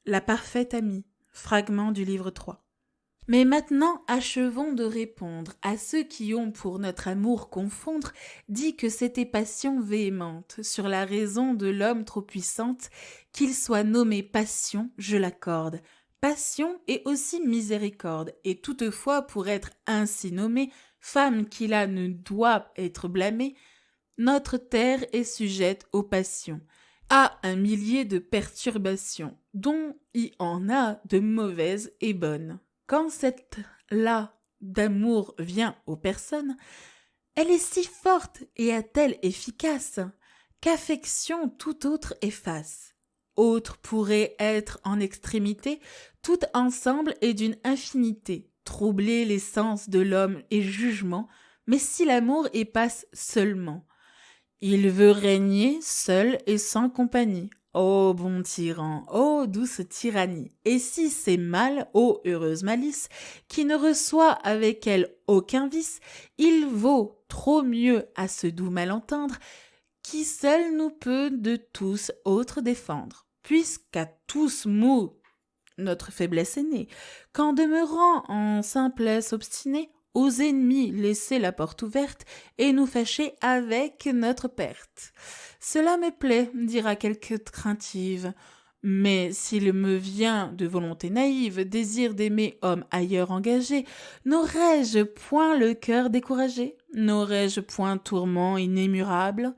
La parfaite amie, fragment du livre 3. Mais maintenant, achevons de répondre à ceux qui ont, pour notre amour confondre, dit que c'était passion véhémente, sur la raison de l'homme trop puissante, qu'il soit nommé passion, je l'accorde. Passion est aussi miséricorde, et toutefois, pour être ainsi nommé, femme qui là ne doit être blâmée, notre terre est sujette aux passions, à un millier de perturbations, dont il en a de mauvaises et bonnes. Quand cette là d'amour vient aux personnes, elle est si forte et a-t-elle efficace qu'affection tout autre efface. Autre pourrait être en extrémité, tout ensemble est d'une infinité, troubler les sens de l'homme et jugement, mais si l'amour y passe seulement, il veut régner seul et sans compagnie. Ô bon tyran, ô douce tyrannie, et si c'est mal, ô heureuse malice, qui ne reçoit avec elle aucun vice, il vaut trop mieux à ce doux malentendre, qui seul nous peut de tous autres défendre, puisqu'à tous maux notre faiblesse est née, qu'en demeurant en simplesse obstinée, aux ennemis laisser la porte ouverte et nous fâcher avec notre perte. Cela me plaît, dira quelque craintive, mais s'il me vient de volonté naïve, désir d'aimer homme ailleurs engagé, n'aurais-je point le cœur découragé? N'aurais-je point tourment inémurable?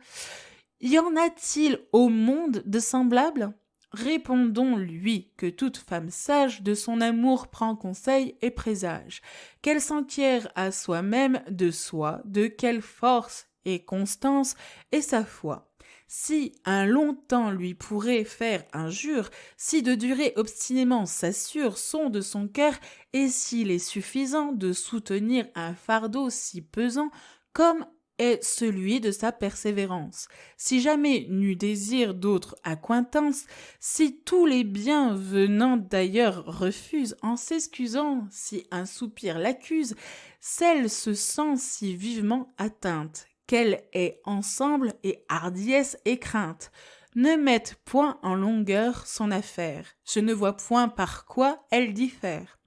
Y en a-t-il au monde de semblables? Répondons-lui que toute femme sage de son amour prend conseil et présage, qu'elle s'enquiert à soi-même de soi, de quelle force et constance est sa foi. Si un long temps lui pourrait faire injure, si de durer obstinément s'assure son de son cœur, et s'il est suffisant de soutenir un fardeau si pesant comme est celui de sa persévérance. Si jamais n'eut désir d'autre accointance, si tous les biens venant d'ailleurs refusent, en s'excusant, si un soupir l'accuse, celle se sent si vivement atteinte, qu'elle est ensemble et hardiesse et crainte. Ne mette point en longueur son affaire, je ne vois point par quoi elle diffère.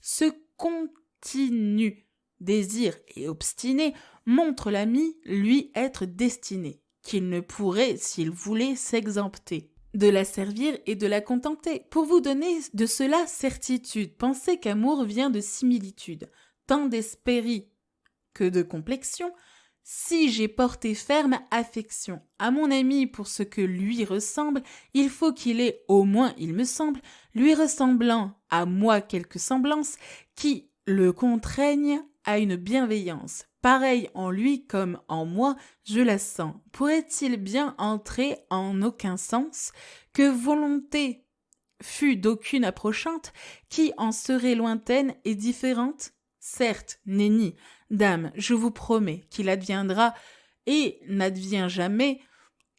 Ce continu désir et obstiné montre l'ami lui être destiné, qu'il ne pourrait, s'il voulait, s'exempter de la servir et de la contenter. Pour vous donner de cela certitude, pensez qu'amour vient de similitude, tant d'espérie que de complexion. Si j'ai porté ferme affection à mon ami pour ce que lui ressemble, il faut qu'il ait, au moins il me semble, lui ressemblant à moi quelque semblance qui le contraigne à une bienveillance. Pareil en lui comme en moi, je la sens. Pourrait-il bien entrer en aucun sens que volonté fût d'aucune approchante, qui en serait lointaine et différente? Certes, nenni, dame, je vous promets qu'il adviendra et n'advient jamais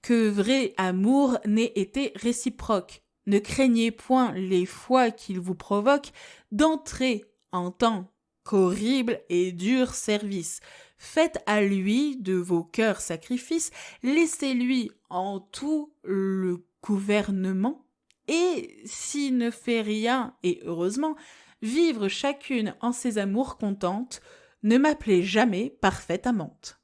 que vrai amour n'ait été réciproque. Ne craignez point les fois qu'il vous provoque d'entrer en tant qu'horrible et dur service. Faites à lui de vos cœurs sacrifices, laissez-lui en tout le gouvernement, et s'il ne fait rien, et heureusement, vivre chacune en ses amours contentes, ne m'appelez jamais parfaite amante.